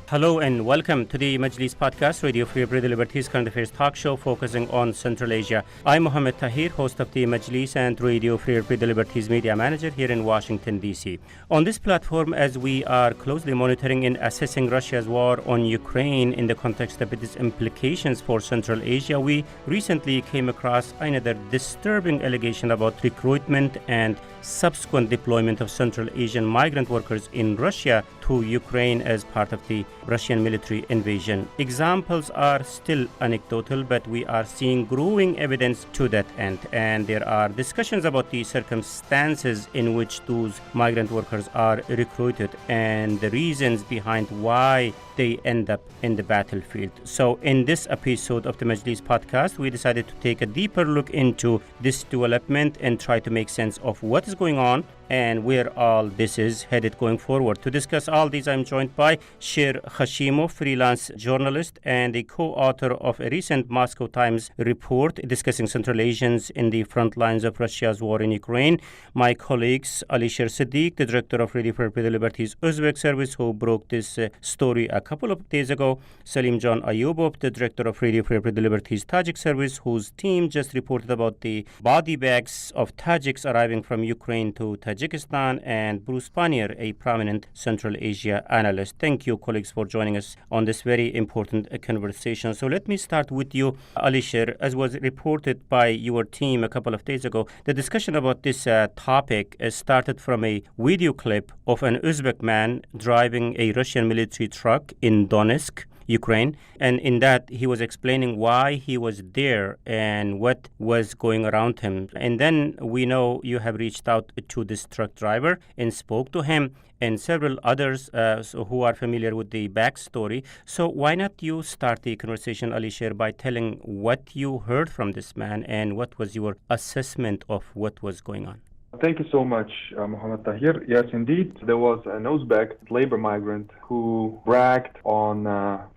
Hello and welcome to the Majlis Podcast, Radio Free Breathing Liberties Current Affairs Talk Show focusing on Central Asia. I'm Mohammed Tahir, host of the Majlis and Radio Free Breathing Liberties Media Manager here in Washington, D.C. On this platform, as we are closely monitoring and assessing Russia's war on Ukraine in the context of its implications for Central Asia, we recently came across another disturbing allegation about recruitment and subsequent deployment of Central Asian migrant workers in Russia to Ukraine as part of the Russian military invasion. Examples are still anecdotal, but we are seeing growing evidence to that end. And there are discussions about the circumstances in which those migrant workers are recruited and the reasons behind why they end up in the battlefield. So in this episode of the Majlis Podcast, we decided to take a deeper look into this development and try to make sense of what is going on and where all this is headed going forward. To discuss all these, I'm joined by Sher Hashimov, freelance journalist and a co-author of a recent Moscow Times report discussing Central Asians in the front lines of Russia's war in Ukraine. My colleagues, Alisher Siddiq, the director of Radio Free Liberties Uzbek service, who broke this story a couple of days ago. Salim John Ayubov, the director of Radio Free Liberties Tajik service, whose team just reported about the body bags of Tajiks arriving from Ukraine to Tajikistan, and Bruce Pannier, a prominent Central Asia analyst. Thank you, colleagues, for joining us on this very important conversation. So let me start with you, Alisher. As was reported by your team a couple of days ago, the discussion about this topic started from a video clip of an Uzbek man driving a Russian military truck in Donetsk, Ukraine, and in that he was explaining why he was there and what was going around him. And then we know you have reached out to this truck driver and spoke to him and several others who are familiar with the backstory. So why not you start the conversation, Alisher, by telling what you heard from this man and what was your assessment of what was going on? Thank you so much, Mohammed Tahir. Yes, indeed, there was an Uzbek labor migrant who bragged on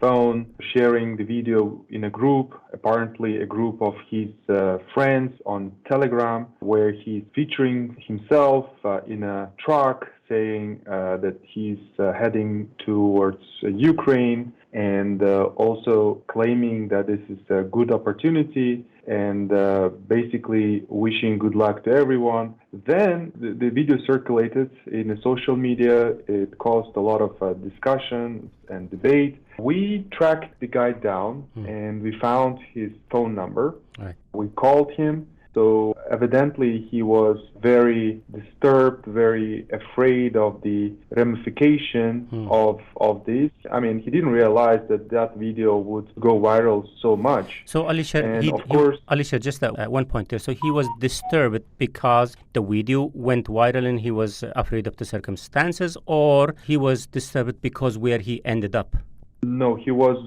phone, sharing the video in a group, apparently a group of his friends on Telegram, where he's featuring himself in a truck, saying that he's heading towards Ukraine, and also claiming that this is a good opportunity and basically wishing good luck to everyone. Then the video circulated in the social media. It caused a lot of discussion and debate. We tracked the guy down and we found his phone number. Right. We called him. So evidently he was very disturbed, very afraid of the ramification of this. I mean, he didn't realize that video would go viral so much. So Alisher, Alisher, just at one point there. So he was disturbed because the video went viral and he was afraid of the circumstances, or he was disturbed because where he ended up? No, he was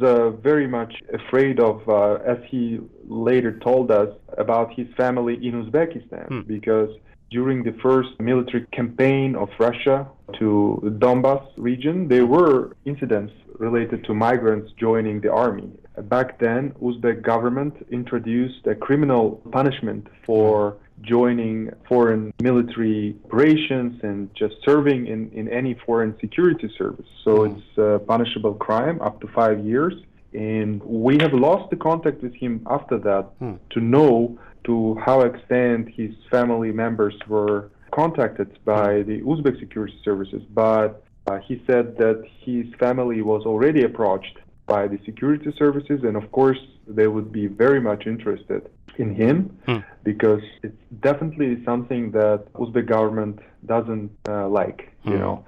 very much afraid of, as he later told us, about his family in Uzbekistan, because during the first military campaign of Russia to the Donbas region, there were incidents related to migrants joining the army. Back then, Uzbek government introduced a criminal punishment for joining foreign military operations and just serving in any foreign security service. So it's a punishable crime up to 5 years. And we have lost the contact with him after that to know to how extent his family members were contacted by the Uzbek security services. But he said that his family was already approached by the security services, and of course they would be very much interested in him because it's definitely something that Uzbek government doesn't like, you know.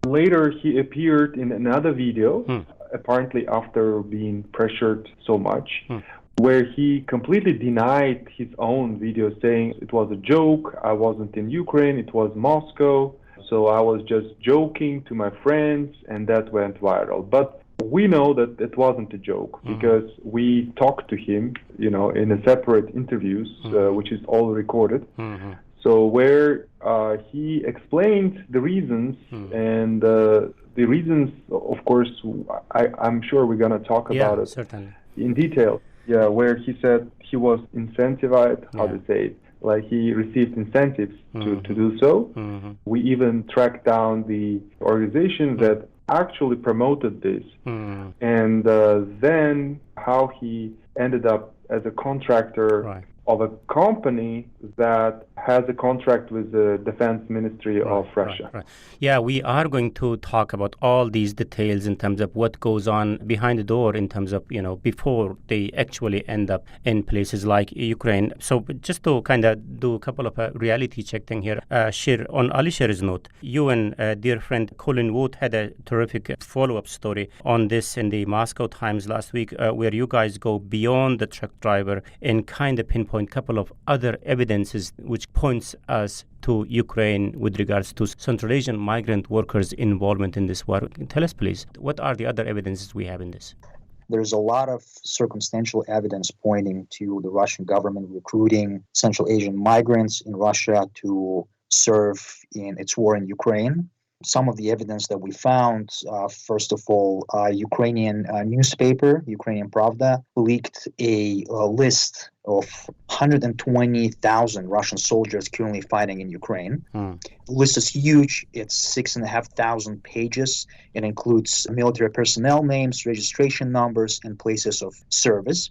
Later he appeared in another video, apparently after being pressured so much, where he completely denied his own video, saying it was a joke, I wasn't in Ukraine, it was Moscow, so I was just joking to my friends, and that went viral. But we know that it wasn't a joke because we talked to him, you know, in a separate interviews, which is all recorded. So where he explained the reasons, and the reasons, of course, I'm sure we're going to talk about it certainly in detail. Yeah, where he said he was incentivized, how to say it, like he received incentives to do so. We even tracked down the organization that actually promoted this. Mm. And then how he ended up as a contractor Right. of a company that has a contract with the Defense Ministry of Russia. Right. Yeah, we are going to talk about all these details in terms of what goes on behind the door in terms of, before they actually end up in places like Ukraine. So just to kind of do a couple of reality check thing here, Shir, on Alisher's note, you and dear friend Colin Wood had a terrific follow-up story on this in the Moscow Times last week, where you guys go beyond the truck driver and kind of pinpoint a couple of other evidences which points us to Ukraine with regards to Central Asian migrant workers' involvement in this war. Tell us, please, what are the other evidences we have in this? There's a lot of circumstantial evidence pointing to the Russian government recruiting Central Asian migrants in Russia to serve in its war in Ukraine. Some of the evidence that we found, first of all, Ukrainian newspaper, Ukrainian Pravda, leaked a list of 120,000 Russian soldiers currently fighting in Ukraine. The list is huge. It's 6,500 pages. It includes military personnel names, registration numbers, and places of service.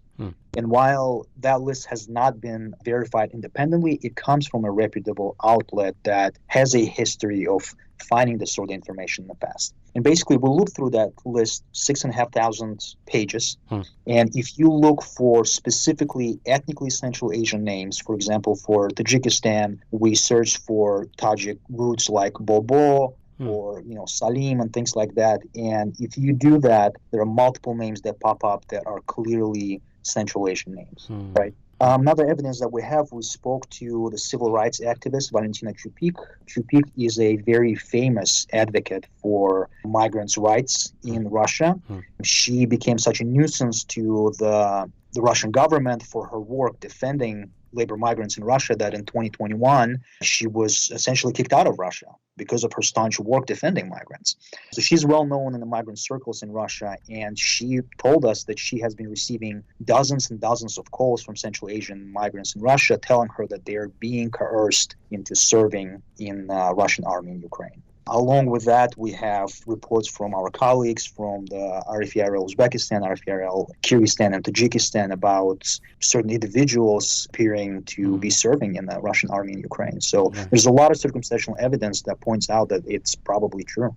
And while that list has not been verified independently, it comes from a reputable outlet that has a history of finding this sort of information in the past. And basically, we look through that list, 6,500 pages. And if you look for specifically ethnically Central Asian names, for example, for Tajikistan, we search for Tajik roots like Bobo or Salim and things like that. And if you do that, there are multiple names that pop up that are clearly Central Asian names, right? Another evidence that we have, we spoke to the civil rights activist Valentina Chupik. Chupik is a very famous advocate for migrants' rights in Russia. She became such a nuisance to the Russian government for her work defending labor migrants in Russia that in 2021, she was essentially kicked out of Russia because of her staunch work defending migrants. So she's well known in the migrant circles in Russia, and she told us that she has been receiving dozens and dozens of calls from Central Asian migrants in Russia telling her that they're being coerced into serving in the Russian army in Ukraine. Along with that, we have reports from our colleagues from the RFERL Uzbekistan, RFERL Kyrgyzstan, and Tajikistan about certain individuals appearing to be serving in the Russian army in Ukraine. So there's a lot of circumstantial evidence that points out that it's probably true.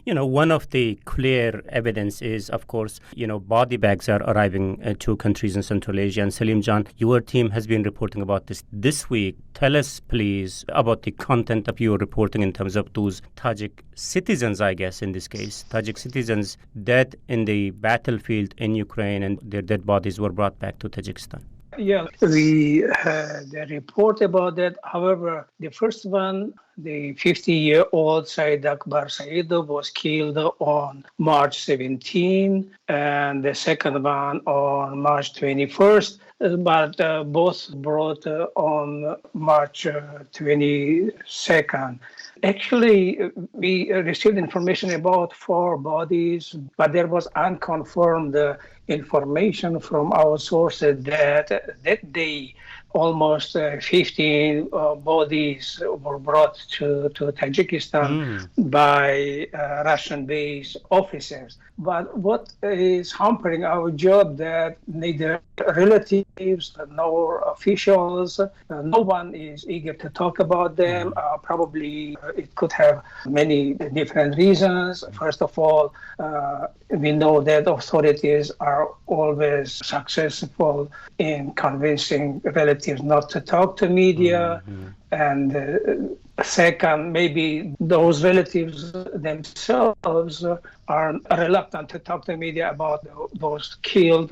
One of the clear evidence is, of course, body bags are arriving to countries in Central Asia. And Salim Jan, your team has been reporting about this week. Tell us, please, about the content of your reporting in terms of those Tajik citizens, I guess, in this case, Tajik citizens dead in the battlefield in Ukraine, and their dead bodies were brought back to Tajikistan. Yeah, we had a report about that. However, the first one, the 50-year-old Said Akbar Saidov, was killed on March 17, and the second one on March 21st, but both brought on March 22nd. Actually, we received information about 4 bodies, but there was unconfirmed information from our sources that day almost 15 bodies were brought to Tajikistan by Russian-based officers. But what is hampering our job that neither relatives nor officials, no one is eager to talk about them. Probably it could have many different reasons. First of all, we know that authorities are always successful in convincing relatives not to talk to media. And second, maybe those relatives themselves are reluctant to talk to media about those killed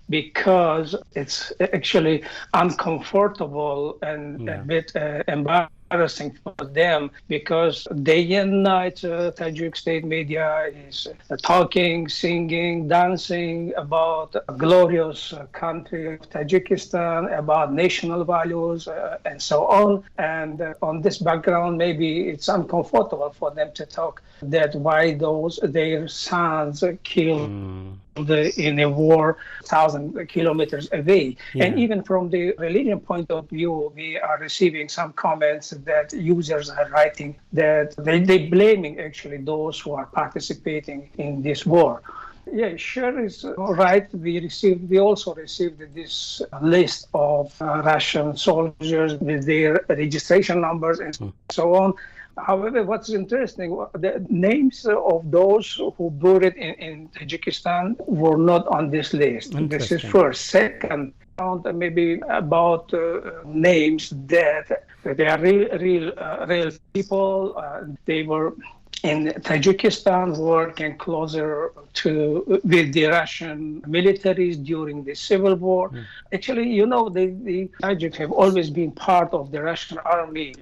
because it's actually uncomfortable and a bit embarrassing for them, because day and night Tajik state media is talking, singing, dancing about a glorious country of Tajikistan, about national values and so on. And on this background, maybe it's uncomfortable for them to talk that why their sons killed in a war 1,000 kilometers away. Yeah. And even from the religion point of view, we are receiving some comments that users are writing that they blaming actually those who are participating in this war. Yeah, sure is right. We also received this list of Russian soldiers with their registration numbers and so on. However, what's interesting, the names of those who buried in Tajikistan were not on this list. This is first. Second, maybe about names that they are real people. They were in Tajikistan working closer with the Russian militaries during the civil war. Actually, the Tajiks have always been part of the Russian army,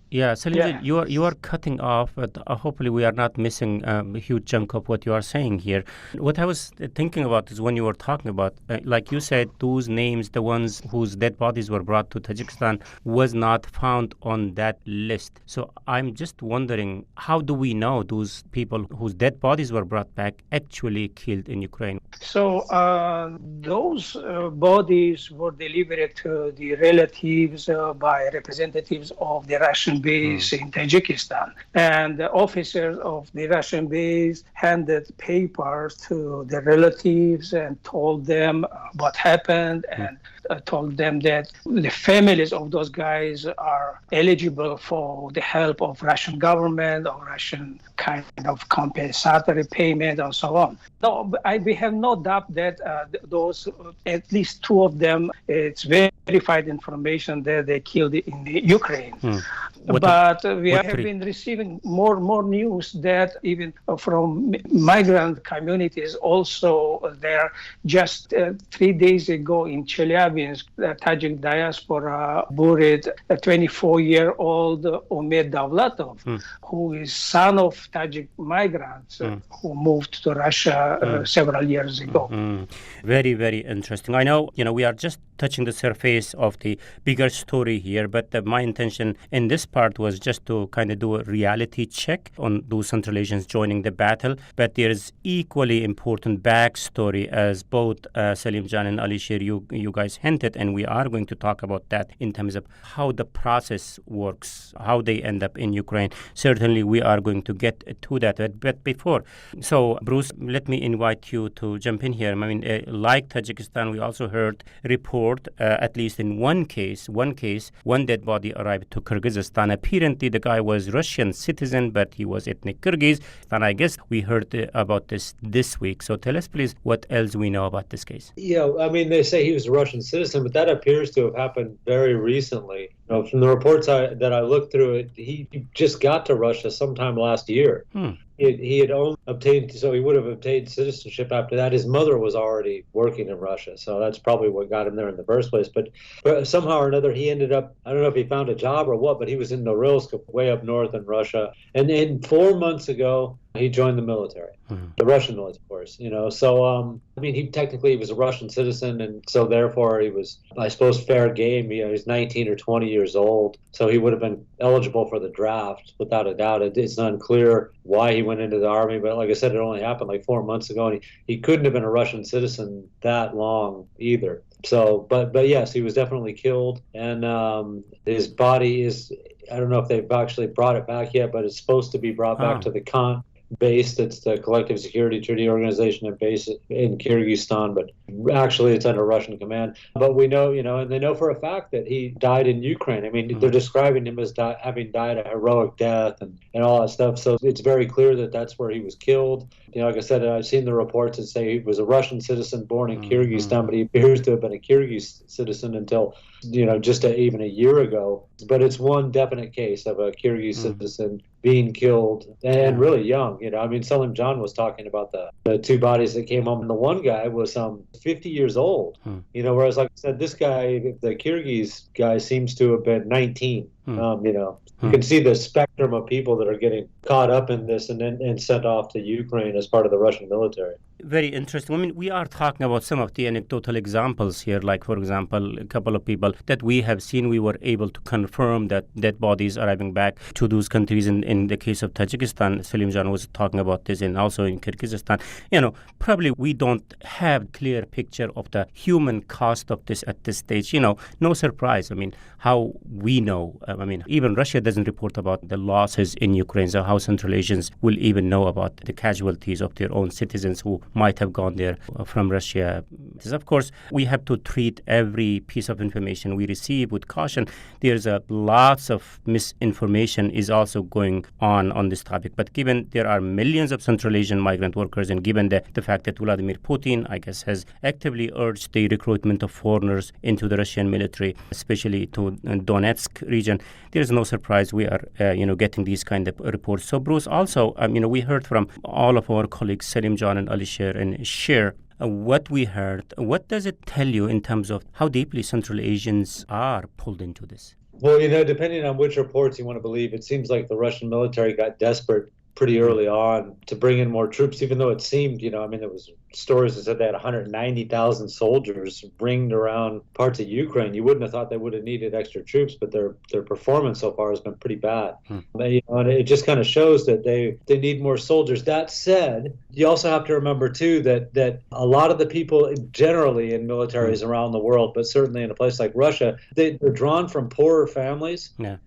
Yeah, Salim, you are cutting off, but hopefully we are not missing a huge chunk of what you are saying here. What I was thinking about is when you were talking about, like you said, those names, the ones whose dead bodies were brought to Tajikistan, was not found on that list. So I'm just wondering, how do we know those people whose dead bodies were brought back actually killed in Ukraine? So those bodies were delivered to the relatives by representatives of the Russian base in Tajikistan. And the officers of the Russian base handed papers to the relatives and told them what happened and told them that the families of those guys are eligible for the help of Russian government or Russian kind of compensatory payment and so on. No, we have no doubt that those, at least two of them, it's verified information that they killed in the Ukraine. But we have been receiving more news that even from migrant communities also there. Just 3 days ago in Chelyabinsk, the Tajik diaspora buried a 24-year-old Umed Davlatov, who is son of Tajik migrants who moved to Russia several years ago. Very, very interesting. I know, we are just touching the surface of the bigger story here, but my intention in this part was just to kind of do a reality check on those Central Asians joining the battle. But there is equally important backstory, as both Salim Jan and Alisher, you guys hinted, and we are going to talk about that in terms of how the process works, how they end up in Ukraine. Certainly, we are going to get to that. But before, so Bruce, let me invite you to jump in here. I mean, like Tajikistan, we also heard report, at least in one case, one dead body arrived to Kyrgyzstan. Apparently, the guy was Russian citizen, but he was ethnic Kyrgyz. And I guess we heard about this week. So tell us, please, what else we know about this case. Yeah, I mean, they say he was a Russian citizen, but that appears to have happened very recently. From the reports that I looked through, he just got to Russia sometime last year. He had only obtained, so he would have obtained citizenship after that. His mother was already working in Russia, so that's probably what got him there in the first place. But somehow or another, he ended up, I don't know if he found a job or what, but he was in Norilsk, way up north in Russia. And then 4 months ago, he joined the military, the Russian military, of course, So, I mean, he technically was a Russian citizen, and so therefore he was, I suppose, fair game. He's 19 or 20 years old, so he would have been eligible for the draft, without a doubt. It's unclear why he went into the army, but like I said, it only happened like 4 months ago, and he couldn't have been a Russian citizen that long either. So, but yes, he was definitely killed, and his body is, I don't know if they've actually brought it back yet, but it's supposed to be brought back to the Khan base. That's the Collective Security Treaty Organization and base in Kyrgyzstan, but actually it's under Russian command. But we know, and they know for a fact that he died in Ukraine. I mean, they're describing him as having died a heroic death and all that stuff. So it's very clear that that's where he was killed. Like I said, I've seen the reports that say he was a Russian citizen born in Kyrgyzstan, but he appears to have been a Kyrgyz citizen until, just even a year ago. But it's one definite case of a Kyrgyz citizen being killed, and really young. I mean, Salim John was talking about the two bodies that came home, and the one guy was 50 years old. Whereas, like I said, this guy, the Kyrgyz guy, seems to have been 19. You can see the spectrum of people that are getting caught up in this and sent off to Ukraine as part of the Russian military. Very interesting. I mean, we are talking about some of the anecdotal examples here, like, for example, a couple of people that we have seen, we were able to confirm that dead bodies arriving back to those countries. In the case of Tajikistan, Salim Jan was talking about this, and also in Kyrgyzstan. Probably we don't have clear picture of the human cost of this at this stage. No surprise. I mean, how we know, even Russia doesn't report about the losses in Ukraine, so how Central Asians will even know about the casualties of their own citizens who might have gone there from Russia. Of course, we have to treat every piece of information we receive with caution. There's lots of misinformation is also going on this topic. But given there are millions of Central Asian migrant workers, and given the fact that Vladimir Putin, I guess, has actively urged the recruitment of foreigners into the Russian military, especially to Donetsk region, there's no surprise we are, getting these kind of reports. So, Bruce, also, we heard from all of our colleagues, Salim Jan and Alisher and Shir, what we heard. What does it tell you in terms of how deeply Central Asians are pulled into this? Well, depending on which reports you want to believe, it seems like the Russian military got desperate pretty early on to bring in more troops, even though it seemed, there was stories that said they had 190,000 soldiers ringed around parts of Ukraine. You wouldn't have thought they would have needed extra troops, but their performance so far has been pretty bad. And it just kind of shows that they need more soldiers. That said, you also have to remember, too, that a lot of the people generally in militaries around the world, but certainly in a place like Russia, they're drawn from poorer families. Yeah.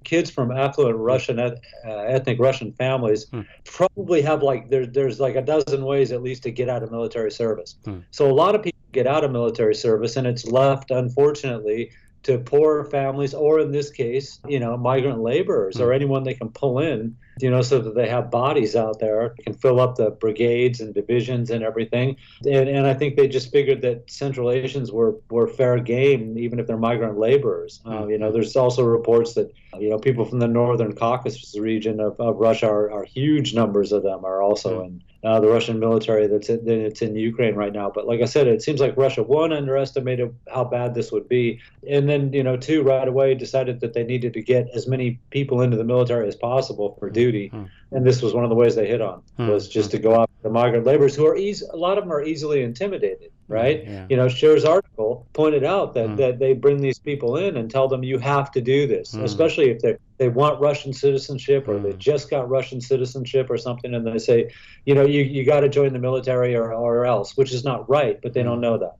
Kids from affluent Russian ethnic Russian families probably have there's like a dozen ways at least to get out of military service. So a lot of people get out of military service, and it's left, unfortunately, to poor families, or in this case, migrant laborers or anyone they can pull in, so that they have bodies out there, can fill up the brigades and divisions and everything. And I think they just figured that Central Asians were fair game, even if they're migrant laborers. There's also reports that, people from the northern Caucasus region of Russia are huge numbers of them are also in the Russian military that's in Ukraine right now. But like I said, it seems like Russia, one, underestimated how bad this would be. And then, two, right away decided that they needed to get as many people into the military as possible for duty. And this was one of the ways they hit on, was just to go after the migrant laborers who are a lot of them are easily intimidated, right? Sher's article pointed out that they bring these people in and tell them you have to do this, especially if they want Russian citizenship or they just got Russian citizenship or something, and they say, you got to join the military or else, which is not right, but they don't know that.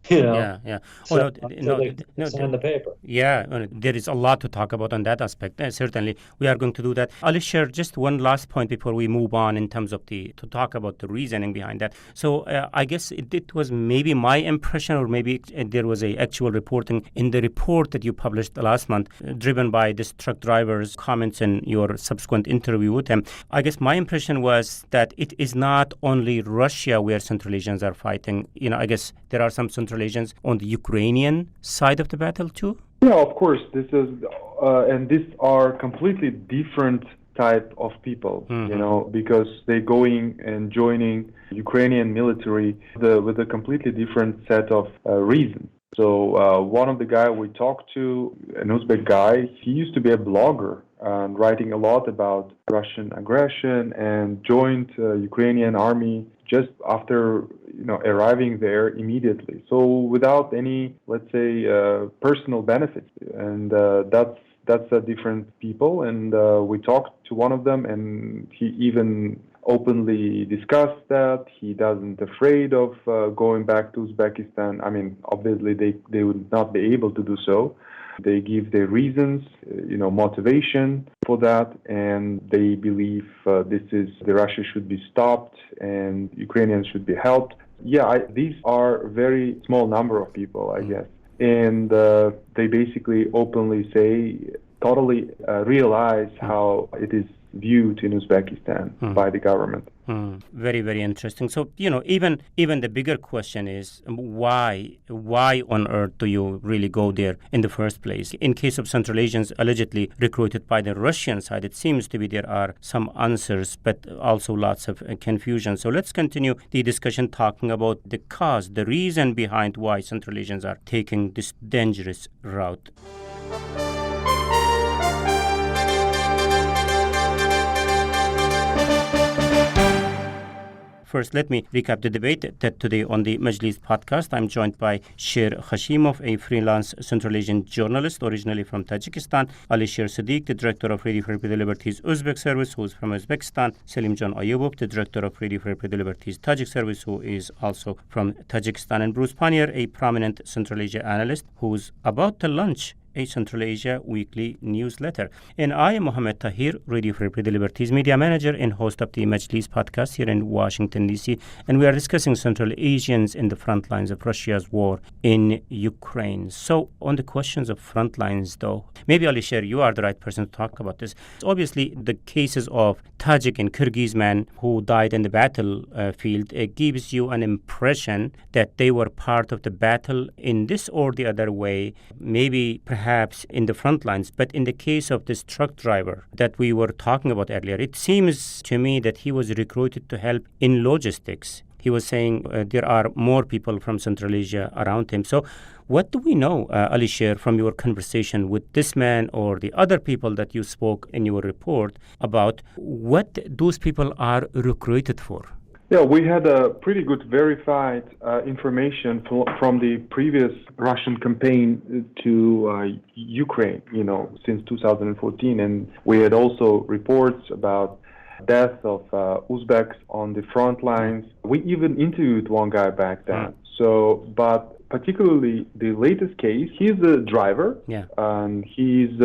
So they sign the paper. Yeah, there is a lot to talk about on that aspect. Certainly, we are going to do that. Alisher, just one last point before we move on in terms of to talk about the reasoning behind that. So I guess it was maybe my impression, or maybe there was a actual reporting in the report that you published last month, driven by this truck driver's comments and your subsequent interview with him. I guess my impression was that it is not only Russia where Central Asians are fighting. I guess there are some Central Asians on the Ukrainian side of the battle too. Yeah, of course. This is, and these are completely different type of people, because they're going and joining Ukrainian military with a completely different set of reasons. So one of the guys we talked to, an Uzbek guy, he used to be a blogger and writing a lot about Russian aggression, and joined Ukrainian army just after arriving there immediately. So without any, let's say, personal benefits, and that's a different people. And we talked to one of them, and he even openly discussed that he doesn't afraid of going back to Uzbekistan. I mean, obviously they would not be able to do so. They give their reasons, motivation for that, and they believe the Russia should be stopped and Ukrainians should be helped. Yeah, these are very small number of people, I guess. And they basically openly say, totally realize how it is viewed in Uzbekistan by the government. Very, very interesting. So, even the bigger question is, why on earth do you really go there in the first place? In case of Central Asians allegedly recruited by the Russian side, it seems to be there are some answers, but also lots of confusion. So let's continue the discussion talking about the cause, the reason behind why Central Asians are taking this dangerous route. first, let me recap the debate that today on the Majlis podcast. I'm joined by Sher Khashimov, a freelance Central Asian journalist originally from Tajikistan, Ali Sher Sadiq, the director of Radio Free the Liberties Uzbek service, who is from Uzbekistan, Selim John Ayubov, the director of Radio Free the Liberties Tajik service, who is also from Tajikistan, and Bruce Pannier, a prominent Central Asia analyst who's about to launch a Central Asia weekly newsletter. And I am Mohammed Tahir, Radio Free the Liberties media manager and host of the Majlis podcast here in Washington, D.C. And we are discussing Central Asians in the front lines of Russia's war in Ukraine. So on the questions of front lines, though, maybe Ali Sher, you are the right person to talk about this. Obviously, the cases of Tajik and Kyrgyz men who died in the battlefield gives you an impression that they were part of the battle in this or the other way, maybe perhaps in the front lines. But in the case of this truck driver that we were talking about earlier, it seems to me that he was recruited to help in logistics. He was saying there are more people from Central Asia around him. So what do we know, Ali Sher, from your conversation with this man or the other people that you spoke in your report about what those people are recruited for? Yeah, we had a pretty good verified information from the previous Russian campaign to Ukraine, since 2014. And we had also reports about deaths of Uzbeks on the front lines. We even interviewed one guy back then. But particularly the latest case, he's a driver, and he's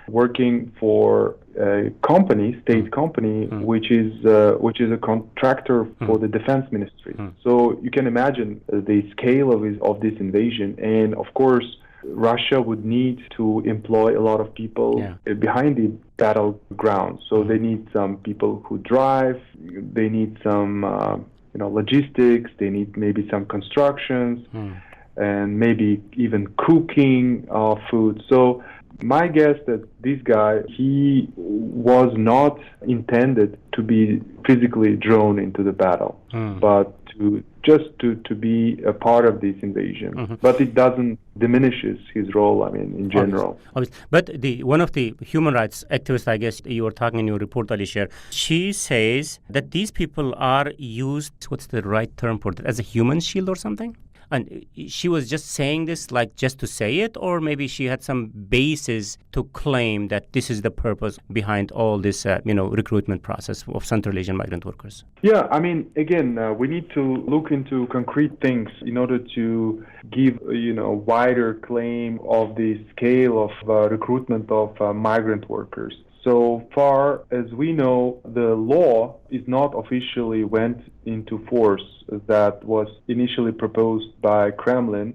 working for a company, state company, which is a contractor for the defense ministry. So you can imagine the scale of this invasion, and of course, Russia would need to employ a lot of people behind the battleground. So they need some people who drive. They need some, logistics. They need maybe some constructions. And maybe even cooking food. So my guess that this guy, he was not intended to be physically drawn into the battle, but to be a part of this invasion. But it doesn't diminishes his role, in general. Obviously. But one of the human rights activists, I guess you were talking in your report, Ali Sher, she says that these people are used, what's the right term for it, as a human shield or something? And she was just saying this just to say it, or maybe she had some basis to claim that this is the purpose behind all this, recruitment process of Central Asian migrant workers? Yeah, again, we need to look into concrete things in order to give, wider claim of the scale of recruitment of migrant workers. So far as we know, the law is not officially went into force that was initially proposed by Kremlin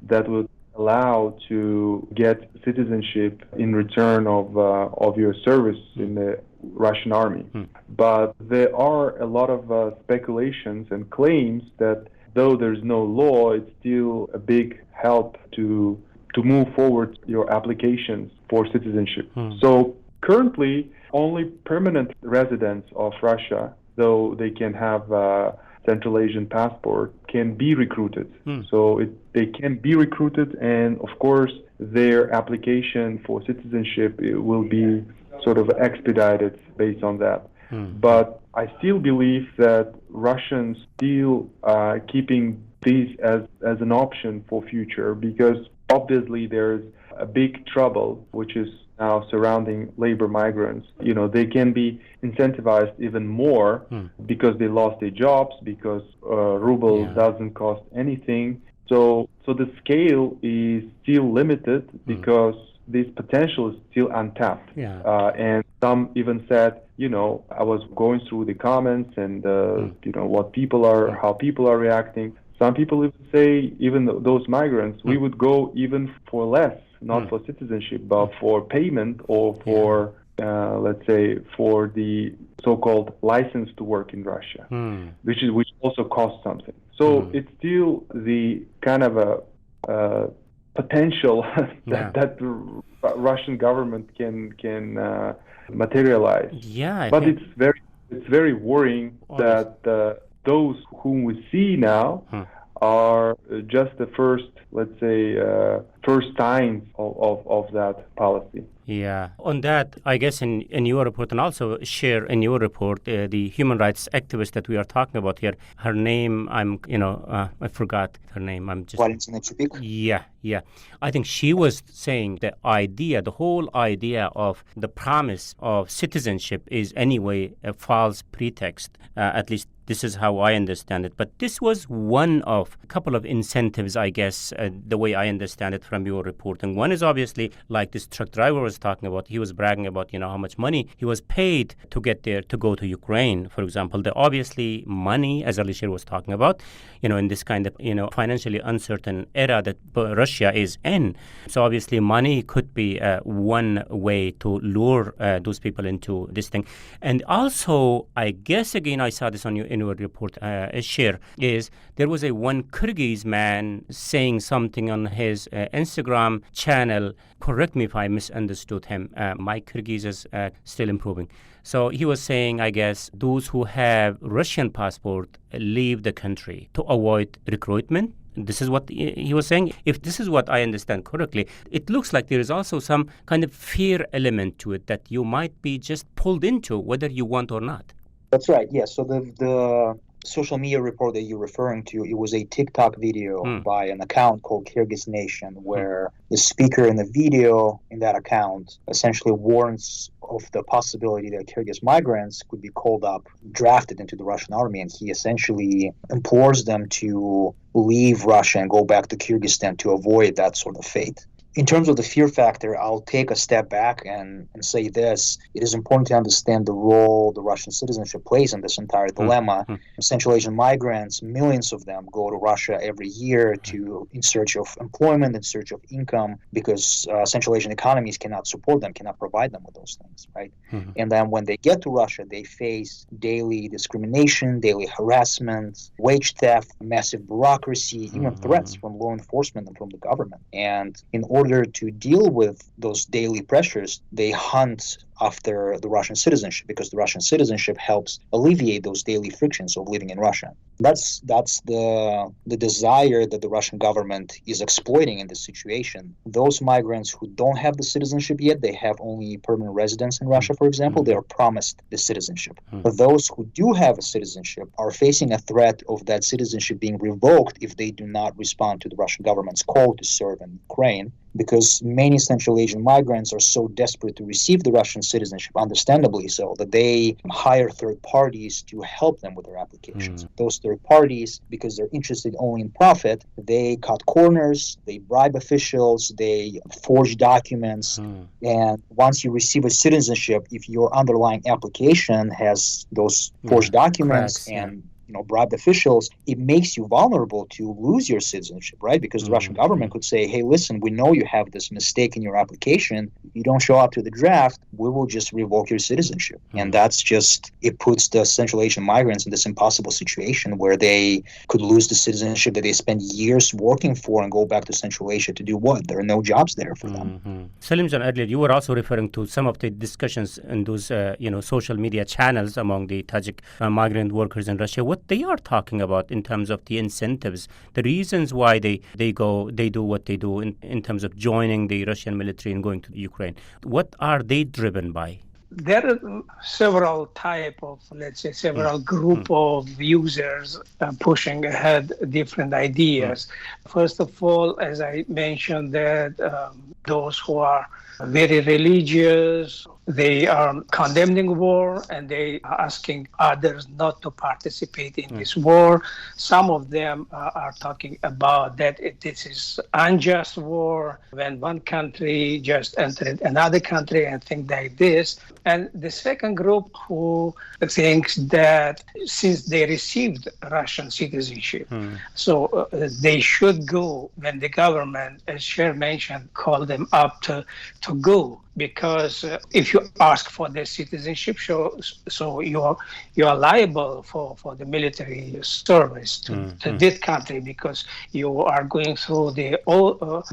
that would allow to get citizenship in return of your service in the Russian army. But there are a lot of speculations and claims that though there's no law, it's still a big help to move forward your applications for citizenship. So currently, only permanent residents of Russia, though they can have a Central Asian passport, can be recruited. So they can be recruited, and of course, their application for citizenship will be sort of expedited based on that. But I still believe that Russians still keeping this as an option for future, because obviously there's a big trouble, which is now surrounding labor migrants. They can be incentivized even more because they lost their jobs, because ruble doesn't cost anything. So the scale is still limited because this potential is still untapped. And some even said, I was going through the comments and how people are reacting. Some people even say, even those migrants, we would go even for less, not for citizenship, but for payment or for, let's say, for the so-called license to work in Russia, which also costs something. So it's still the kind of a potential that the Russian government can materialize. But it's very worrying that those whom we see now are just the first, let's say, first signs of that policy. Yeah. On that, I guess in your report, and also share in your report, the human rights activist that we are talking about here, her name, I forgot her name. Yeah. I think she was saying the whole idea of the promise of citizenship is anyway a false pretext, at least this is how I understand it. But this was one of a couple of incentives, I guess, the way I understand it from your reporting. One is obviously like this truck driver was talking about. He was bragging about, how much money he was paid to get there, to go to Ukraine, for example. The obviously money, as Alisher was talking about, in this kind of, financially uncertain era that Russia is in. So obviously money could be one way to lure those people into this thing. And also, I guess, again, I saw this in your report, share, is there was one Kyrgyz man saying something on his Instagram channel. Correct me if I misunderstood him. My Kyrgyz is still improving. So he was saying, I guess, those who have Russian passport leave the country to avoid recruitment. This is what he was saying. If this is what I understand correctly, it looks like there is also some kind of fear element to it that you might be just pulled into whether you want or not. That's right. Yeah. So the social media report that you're referring to, it was a TikTok video by an account called Kyrgyz Nation, where the speaker in the video in that account essentially warns of the possibility that Kyrgyz migrants could be called up, drafted into the Russian army, and he essentially implores them to leave Russia and go back to Kyrgyzstan to avoid that sort of fate. In terms of the fear factor, I'll take a step back and say this. It is important to understand the role the Russian citizenship plays in this entire dilemma. Central Asian migrants, millions of them, go to Russia every year in search of employment, in search of income, because Central Asian economies cannot support them, cannot provide them with those things, right? And then when they get to Russia, they face daily discrimination, daily harassment, wage theft, massive bureaucracy, even threats from law enforcement and from the government. And in order to deal with those daily pressures, they hunt after the Russian citizenship, because the Russian citizenship helps alleviate those daily frictions of living in Russia. That's the desire that the Russian government is exploiting in this situation. Those migrants who don't have the citizenship yet, they have only permanent residence in Russia, for example, they are promised the citizenship. But those who do have a citizenship are facing a threat of that citizenship being revoked if they do not respond to the Russian government's call to serve in Ukraine, because many Central Asian migrants are so desperate to receive the Russian citizenship, understandably so, that they hire third parties to help them with their applications. Those third parties, because they're interested only in profit, they cut corners, they bribe officials, they forge documents, and once you receive a citizenship, if your underlying application has those forged documents and bribed officials, it makes you vulnerable to lose your citizenship, right? Because the Russian government could say, hey, listen, we know you have this mistake in your application. You don't show up to the draft, we will just revoke your citizenship. And that's just, it puts the Central Asian migrants in this impossible situation where they could lose the citizenship that they spent years working for and go back to Central Asia to do what? There are no jobs there for them. Salimjan, earlier you were also referring to some of the discussions in those, social media channels among the Tajik migrant workers in Russia. What they are talking about in terms of the incentives, the reasons why they do what they do in terms of joining the Russian military and going to Ukraine. What are they driven by? There are several group of users pushing ahead different ideas. First of all, as I mentioned, that those who are very religious, they are condemning war and they are asking others not to participate in this war. Some of them are talking about that this is unjust war when one country just entered another country and things like this. And the second group who thinks that since they received Russian citizenship, so they should go when the government, as Cher mentioned, called them up to go. Because if you ask for their citizenship, so you are liable for the military service to this country, because you are going through the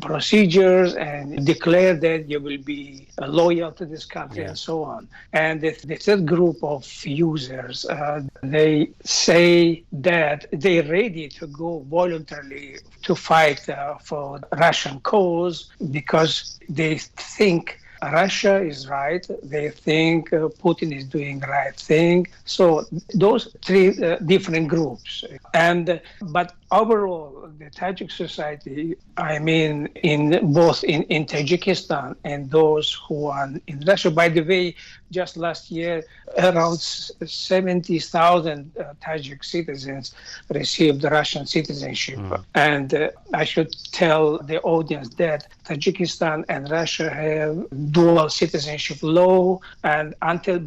procedures and declare that you will be loyal to this country and so on. And the third group of users, they say that they're ready to go voluntarily to fight for Russian cause because they think Russia is right. They think Putin is doing the right thing. So those three different groups. But overall, the Tajik society, I mean, in both in Tajikistan and those who are in Russia. By the way, just last year, around 70,000 Tajik citizens received Russian citizenship. And I should tell the audience that Tajikistan and Russia have dual citizenship law, and until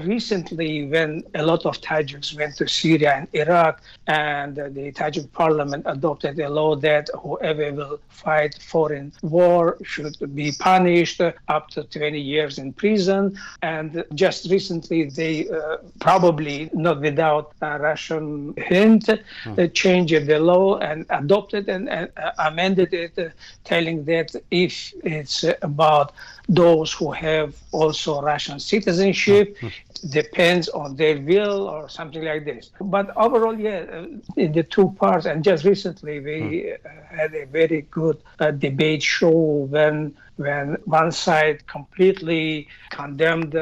recently, when a lot of Tajiks went to Syria and Iraq, and the Tajik parliament adopted a law that whoever will fight foreign war should be punished up to 20 years in prison. And just recently, they probably not without a Russian hint, changed the law and adopted and amended it, telling that if it's about those who have also Russian citizenship, depends on their will or something like this. But overall, in the two parts, and just recently we had a very good debate show when one side completely condemned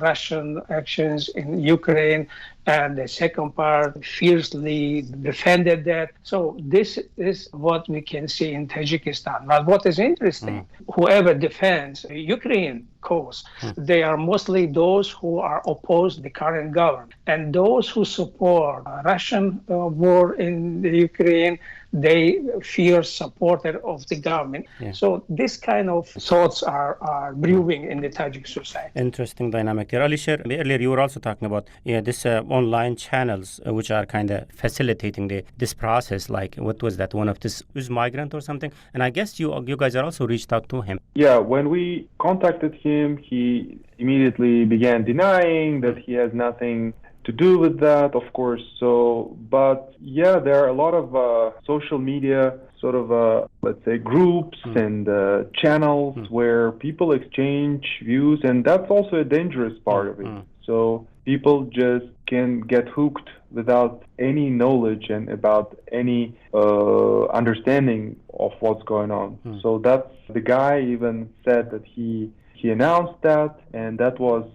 Russian actions in Ukraine, and the second part fiercely defended that. So this is what we can see in Tajikistan. But what is interesting, whoever defends Ukraine cause, they are mostly those who are opposed the current government. And those who support Russian war in the Ukraine, they fear supporter of the government. So this kind of thoughts are brewing in the Tajik society. Interesting dynamic there. Alisher, earlier you were also talking about this online channels which are kind of facilitating this process. Like, what was that? One of this was migrant or something? And I guess you guys are also reached out to him. Yeah, when we contacted him, he immediately began denying that he has nothing to do with that, of course. So, but yeah, there are a lot of social media sort of, let's say, groups and channels where people exchange views, and that's also a dangerous part of it. So people just can get hooked without any knowledge and about any understanding of what's going on. So that's, the guy even said that he announced that, and that was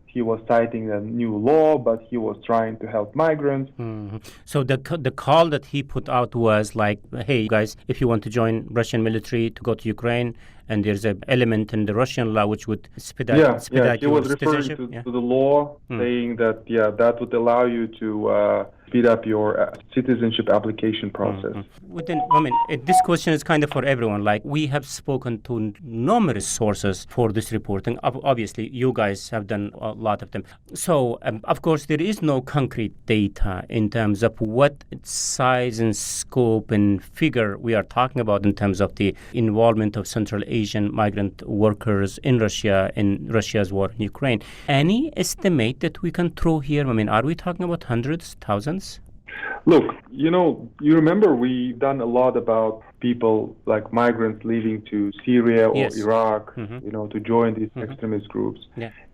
he was citing a new law, but he was trying to help migrants. So the call that he put out was like, hey guys, if you want to join Russian military to go to Ukraine, and there's an element in the Russian law which would expedite he was referring to the law, saying that that would allow you to speed up your citizenship application process. This question is kind of for everyone. Like, we have spoken to numerous sources for this reporting. Obviously, you guys have done a lot of them. So, of course, there is no concrete data in terms of what size and scope and figure we are talking about in terms of the involvement of Central Asian migrant workers in Russia, in Russia's war in Ukraine. Any estimate that we can throw here? Are we talking about hundreds, thousands? Look, you remember we've done a lot about people like migrants leaving to Syria or Iraq, to join these extremist groups.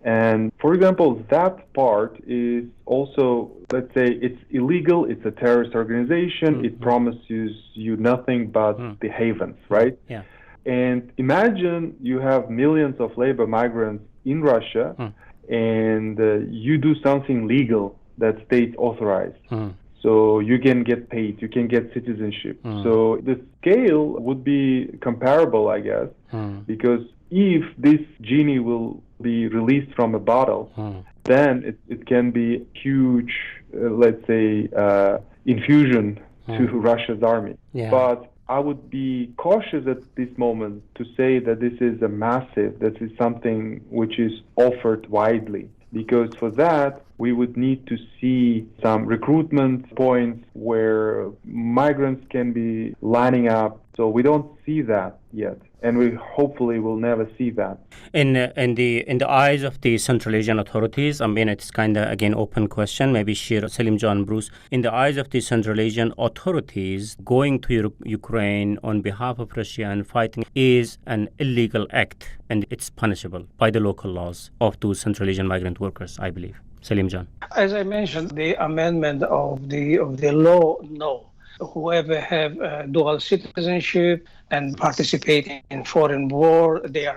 And for example, that part is also, let's say, it's illegal, it's a terrorist organization, it promises you nothing but the havens, right? And imagine you have millions of labor migrants in Russia, and you do something legal that state authorized. So you can get paid, you can get citizenship. So the scale would be comparable, I guess, because if this genie will be released from a bottle, then it can be huge, let's say, infusion to Russia's army. But I would be cautious at this moment to say that this is this is something which is offered widely. Because for that, we would need to see some recruitment points where migrants can be lining up. So we don't see that yet, and we hopefully will never see that. In the eyes of the Central Asian authorities, it's kind of, again, open question, maybe Shir, Salim John, Bruce, in the eyes of the Central Asian authorities, going to Ukraine on behalf of Russia and fighting is an illegal act, and it's punishable by the local laws of those Central Asian migrant workers, I believe. Salim John. As I mentioned, the amendment of the law, no. Whoever have dual citizenship, and participate in foreign war, they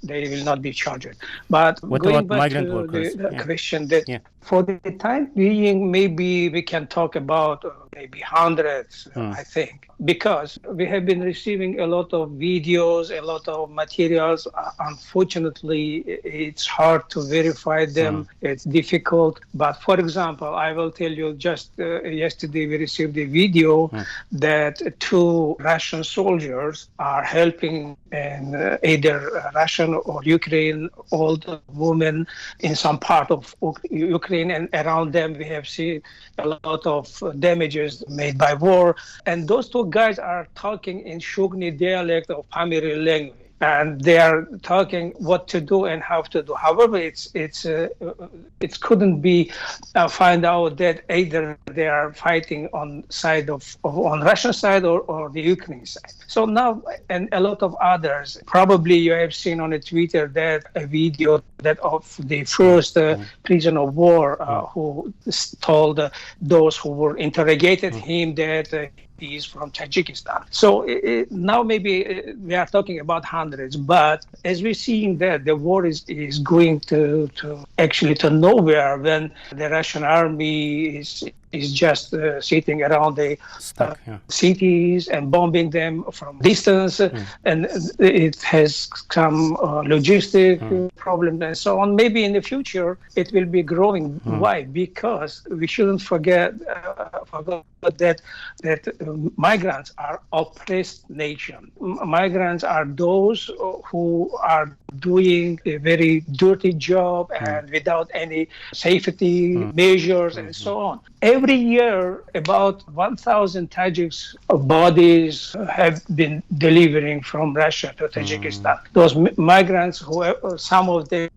will not be charged. But what going about back migrant to workers? the question that for the time being, maybe we can talk about maybe hundreds, I think, because we have been receiving a lot of videos, a lot of materials. Unfortunately, it's hard to verify them. It's difficult. But for example, I will tell you just yesterday we received a video that two Russian soldiers are helping in either Russian or Ukraine old women in some part of Ukraine, and around them we have seen a lot of damages made by war. And those two guys are talking in Shugni dialect of Pamiri language. And they are talking what to do and how to do. However, it couldn't be find out that either they are fighting on side on Russian side or the Ukrainian side. So now, and a lot of others, probably you have seen on Twitter that a video that of the first prisoner of war who told those who were interrogated him that he is from Tajikistan. So now maybe we are talking about hundreds, but as we're seeing that the war is going to actually to nowhere when the Russian army is just sitting around the cities and bombing them from distance, and it has some logistic problems and so on. Maybe in the future it will be growing. Why? Because we shouldn't forget that migrants are oppressed nation. Migrants are those who are doing a very dirty job and without any safety measures and so on. Every year, about 1,000 Tajiks bodies have been delivering from Russia to Tajikistan. Those migrants, some of them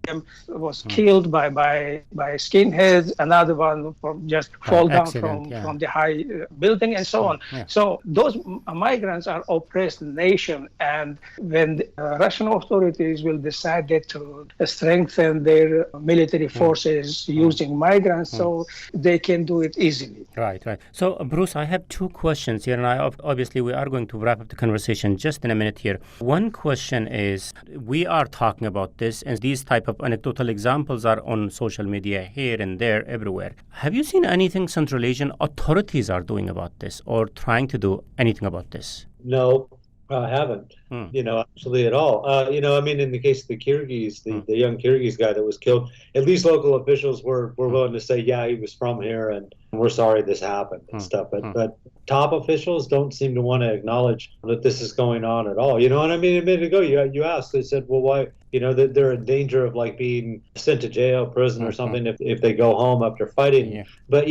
was killed by skinheads, another one just fall down from the high building and so on. So those migrants are oppressed nation, and when the Russian authorities will decide to strengthen their military forces using migrants, so they can do it easily. Right. So, Bruce, I have two questions here, and obviously we are going to wrap up the conversation just in a minute here. One question is, we are talking about this, and these type of anecdotal examples are on social media here and there, everywhere. Have you seen anything Central Asian authorities are doing about this or trying to do anything about this? No, I haven't, actually at all. I mean, in the case of the Kyrgyz, the young Kyrgyz guy that was killed, at least local officials were willing to say, yeah, he was from here and we're sorry this happened and stuff. But top officials don't seem to want to acknowledge that this is going on at all. You know what I mean? A minute ago, you asked, they said, well, why? That they're in danger of being sent to jail, prison or something if they go home after fighting. Yeah. But,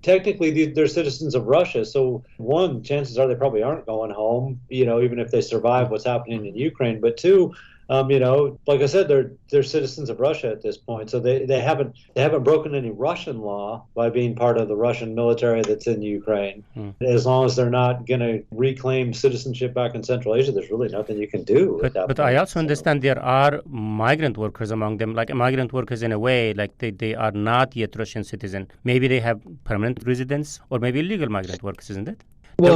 technically they're citizens of Russia. So one, chances are they probably aren't going home, even if they survive what's happening in Ukraine. But two, like I said, they're citizens of Russia at this point, so they haven't broken any Russian law by being part of the Russian military that's in Ukraine. As long as they're not going to reclaim citizenship back in Central Asia, there's really nothing you can do. But I also understand there are migrant workers among them, like migrant workers in a way, like they are not yet Russian citizen. Maybe they have permanent residence, or maybe illegal migrant workers, isn't it? Well,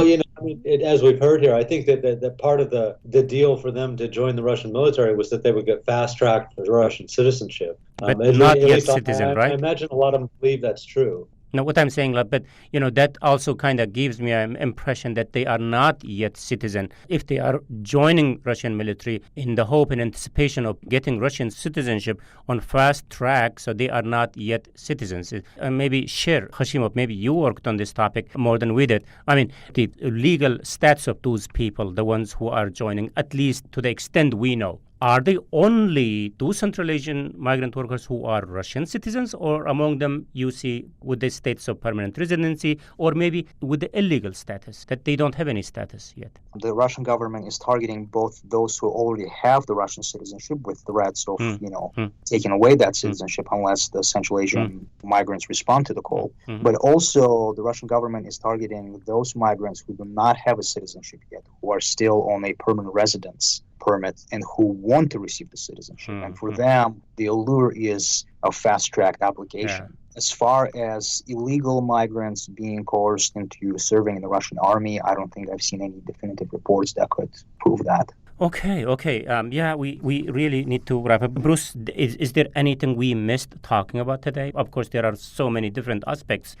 as we've heard here, I think that part of the deal for them to join the Russian military was that they would get fast-tracked for Russian citizenship. But not yet citizen, right? I imagine a lot of them believe that's true. No, what I'm saying, but that also kind of gives me an impression that they are not yet citizen. If they are joining Russian military in the hope and anticipation of getting Russian citizenship on fast track, so they are not yet citizens. Maybe Hashimov, maybe you worked on this topic more than we did. I mean, the legal status of those people, the ones who are joining, at least to the extent we know. Are they only those Central Asian migrant workers who are Russian citizens, or among them you see with the status of permanent residency, or maybe with the illegal status, that they don't have any status yet? The Russian government is targeting both those who already have the Russian citizenship with threats of, taking away that citizenship unless the Central Asian migrants respond to the call. But also the Russian government is targeting those migrants who do not have a citizenship yet, who are still on a permanent residence permit and who want to receive the citizenship. And for them, the allure is a fast-track application. As far as illegal migrants being coerced into serving in the Russian army, I don't think I've seen any definitive reports that could prove that. Okay. We really need to wrap up. Bruce, is there anything we missed talking about today? Of course, there are so many different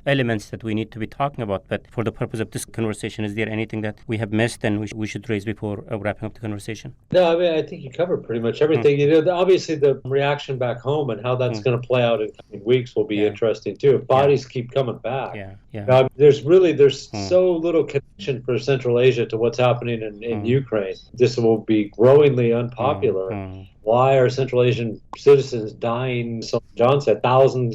elements that we need to be talking about, but for the purpose of this conversation, is there anything that we have missed and we should raise before wrapping up the conversation? No, I mean, I think you covered pretty much everything. Obviously, the reaction back home and how that's going to play out in coming weeks will be interesting, too. If bodies keep coming back. There's so little connection for Central Asia to what's happening in Ukraine. This will be growingly unpopular. Why are Central Asian citizens dying, John said, thousand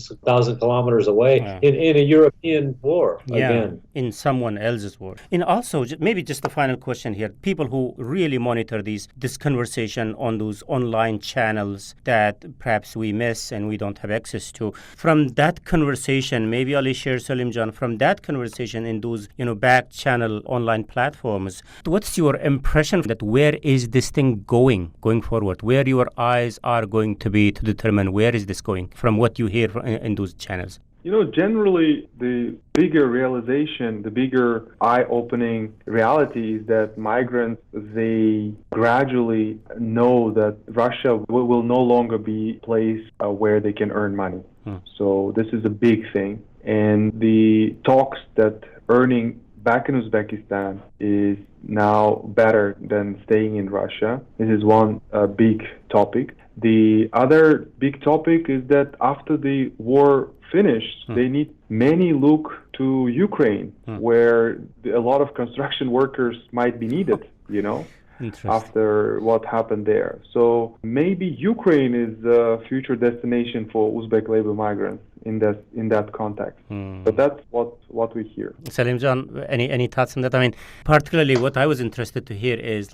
kilometers away in a European war again? In someone else's war. And also, maybe just the final question here, people who really monitor this conversation on those online channels that perhaps we miss and we don't have access to, from that conversation, maybe Ali share, Salim John, from that conversation in those back channel online platforms, what's your impression that where is this thing going forward? Where your eyes are going to be to determine where is this going from what you hear in those channels? Generally, the bigger realization, the bigger eye-opening reality is that migrants, they gradually know that Russia will no longer be a place where they can earn money. So this is a big thing. And the talks that earning back in Uzbekistan is now better than staying in Russia. This is one big topic. The other big topic is that after the war finished, many look to Ukraine, where a lot of construction workers might be needed, after what happened there. So maybe Ukraine is a future destination for Uzbek labor migrants in that context. But that's what we hear. Salim John, any thoughts on that? I mean, particularly what I was interested to hear is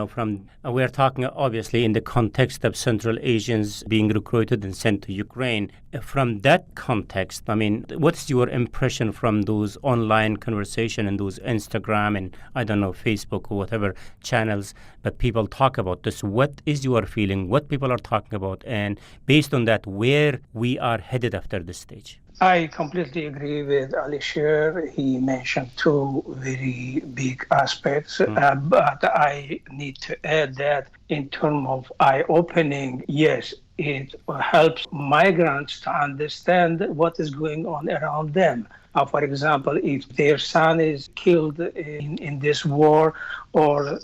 from we're talking obviously in the context of Central Asians being recruited and sent to Ukraine. From that context, I mean, what's your impression from those online conversation and those Instagram and Facebook or whatever channels that people talk about this? What is your feeling? What people are talking about? And based on that, where we are headed after this stage? I completely agree with Alisher. He mentioned two very big aspects, but I need to add that in terms of eye-opening, yes, it helps migrants to understand what is going on around them. For example, if their son is killed in this war, or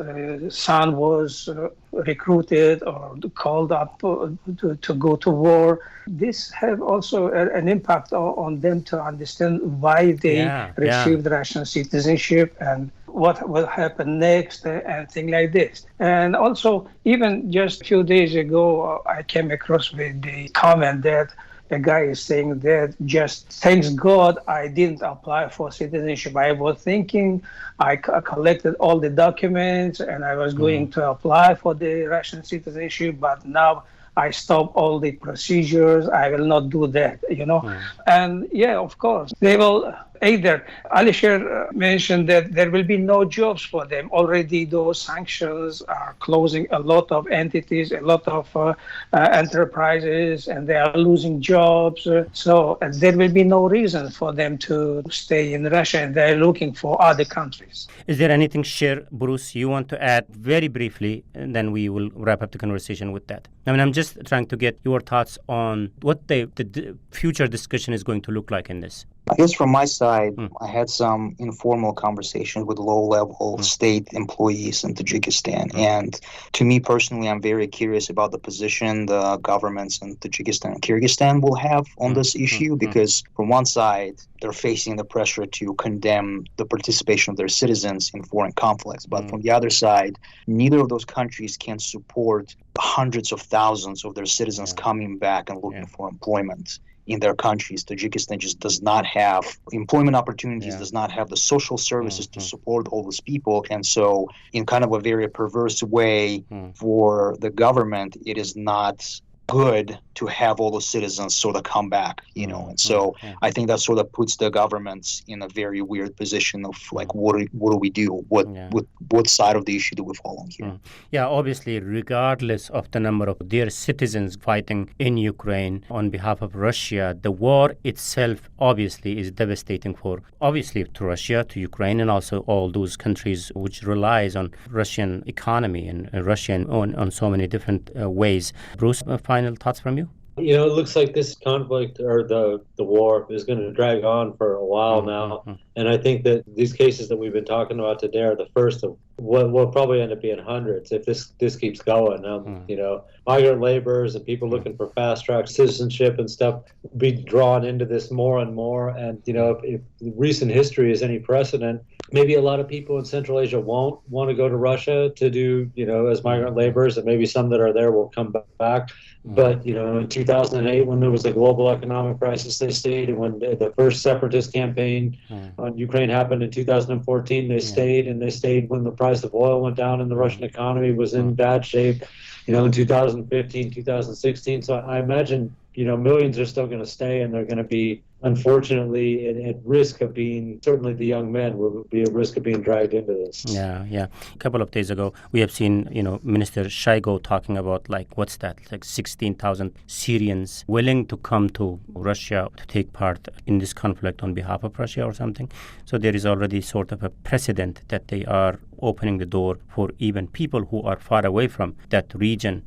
son was recruited or called up to go to war, this have also an impact on them to understand why they received Russian citizenship and what will happen next and things like this. And also, even just a few days ago, I came across with the comment that a guy is saying that just thanks God I didn't apply for citizenship. I was thinking I collected all the documents and I was going to apply for the Russian citizenship, but now I stop all the procedures. I will not do that, And of course, they will either. Alisher mentioned that there will be no jobs for them. Already those sanctions are closing a lot of entities, a lot of enterprises, and they are losing jobs. So there will be no reason for them to stay in Russia, and they're looking for other countries. Is there anything, Bruce, you want to add very briefly, and then we will wrap up the conversation with that? I mean, I'm just trying to get your thoughts on what the future discussion is going to look like in this. I guess from my side, I had some informal conversation with low-level state employees in Tajikistan. And to me personally, I'm very curious about the position the governments in Tajikistan and Kyrgyzstan will have on this issue, because from one side, they're facing the pressure to condemn the participation of their citizens in foreign conflicts. But from the other side, neither of those countries can support hundreds of thousands of their citizens coming back and looking for employment in their countries. Tajikistan just does not have employment opportunities, does not have the social services to support all those people. And so in kind of a very perverse way for the government, it is not good to have all the citizens sort of come back, and so I think that sort of puts the governments in a very weird position of like, what do we do? What side of the issue do we fall on here? Yeah, obviously, regardless of the number of their citizens fighting in Ukraine on behalf of Russia, the war itself obviously is devastating obviously to Russia, to Ukraine, and also all those countries which relies on Russian economy and Russia on so many different ways. Bruce, final thoughts from you? It looks like this conflict or the war is going to drag on for a while now. And I think that these cases that we've been talking about today are the first of what will probably end up being hundreds if this keeps going. Migrant laborers and people looking for fast track citizenship and stuff be drawn into this more and more. And, if recent history is any precedent, maybe a lot of people in Central Asia won't want to go to Russia to do, as migrant laborers, and maybe some that are there will come back. But, in 2008, when there was a global economic crisis, they stayed. And when the first separatist campaign on Ukraine happened in 2014, they stayed. And they stayed when the price of oil went down and the Russian economy was in bad shape, in 2015, 2016. So I imagine, millions are still going to stay, and they're going to be, unfortunately, at risk of being, certainly the young men will be at risk of being dragged into this. Yeah. A couple of days ago, we have seen, Minister Shaigo talking about, what's that, 16,000 Syrians willing to come to Russia to take part in this conflict on behalf of Russia or something. So there is already sort of a precedent that they are opening the door for even people who are far away from that region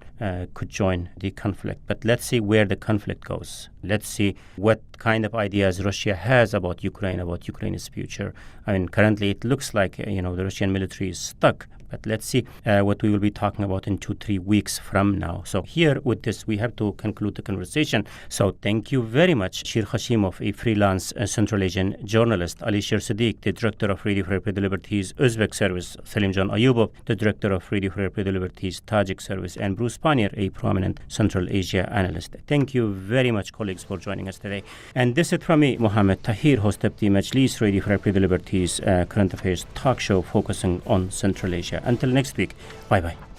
could join the conflict. But let's see where the conflict goes. Let's see what kind of ideas Russia has about Ukraine's future. I mean, currently it looks like, the Russian military is stuck. But let's see what we will be talking about in 2-3 weeks from now. So here with this, we have to conclude the conversation. So thank you very much, Shir Hashimov, a freelance Central Asian journalist, Ali Shir Sadiq, the director of Radio Free the Liberties Uzbek service, Salimjon Ayubov, the director of Radio Free the Liberties Tajik service, and Bruce Pannier, a prominent Central Asia analyst. Thank you very much, colleagues, for joining us today. And this is from me, Mohammed Tahir, host of the Majlis Radio Free the Liberties current affairs talk show focusing on Central Asia. Until next week, bye-bye.